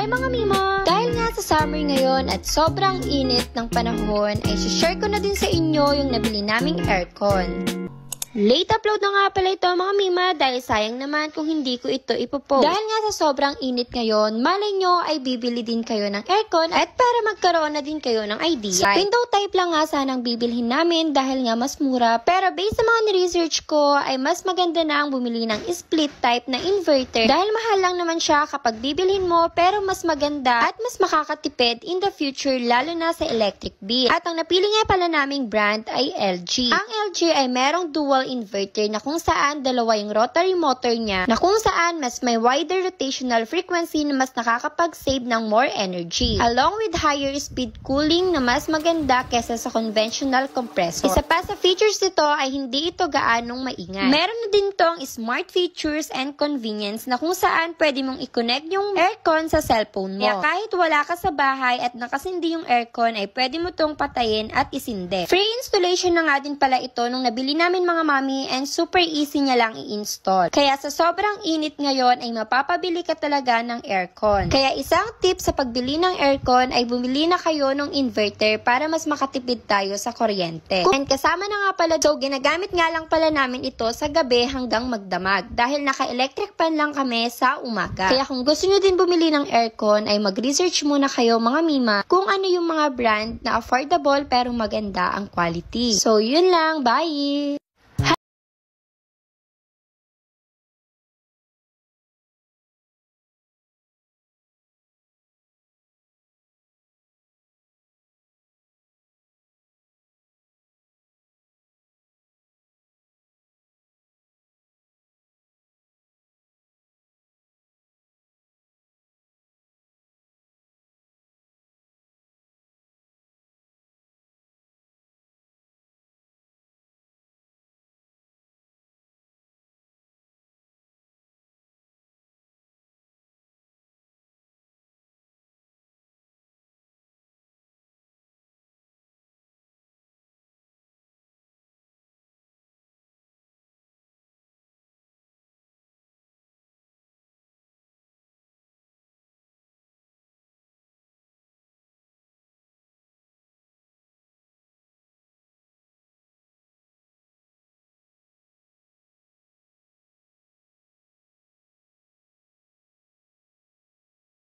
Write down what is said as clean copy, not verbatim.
Hi mga Mima! Dahil nga sa summer ngayon at sobrang init ng panahon, ay share ko na din sa inyo yung nabili naming aircon. Late upload na nga pala ito mga Mima dahil sayang naman kung hindi ko ito ipopost. Dahil nga sa sobrang init ngayon, malay nyo ay bibili din kayo ng aircon at para magkaroon na din kayo ng idea. Window type lang nga sanang bibilhin namin dahil nga mas mura, pero based sa mga ni-research ko ay mas maganda na ang bumili ng split type na inverter dahil mahal lang naman siya kapag bibilhin mo, pero mas maganda at mas makakatipid in the future lalo na sa electric bill. At ang napili nga pala naming brand ay LG. Ang LG ay merong dual inverter na kung saan dalawa yung rotary motor niya, na kung saan mas may wider rotational frequency na mas nakakapag-save ng more energy, along with higher speed cooling na mas maganda kesa sa conventional compressor. Isa pa sa features nito ay hindi ito gaanong maingay. Meron na din tong smart features and convenience na kung saan pwede mong i-connect yung aircon sa cellphone mo. Kaya kahit wala ka sa bahay at nakasindi yung aircon ay pwede mo tong patayin at isindi. Free installation na nga din pala ito nung nabili namin mga mami, and super easy niya lang i-install. Kaya sa sobrang init ngayon ay mapapabili ka talaga ng aircon. Kaya isang tip sa pagbili ng aircon ay bumili na kayo ng inverter para mas makatipid tayo sa kuryente. And kasama na nga pala, so ginagamit nga lang pala namin ito sa gabi hanggang magdamag dahil naka-electric fan lang kami sa umaga. Kaya kung gusto nyo din bumili ng aircon ay mag-research muna kayo mga Mima kung ano yung mga brand na affordable pero maganda ang quality. So yun lang, bye!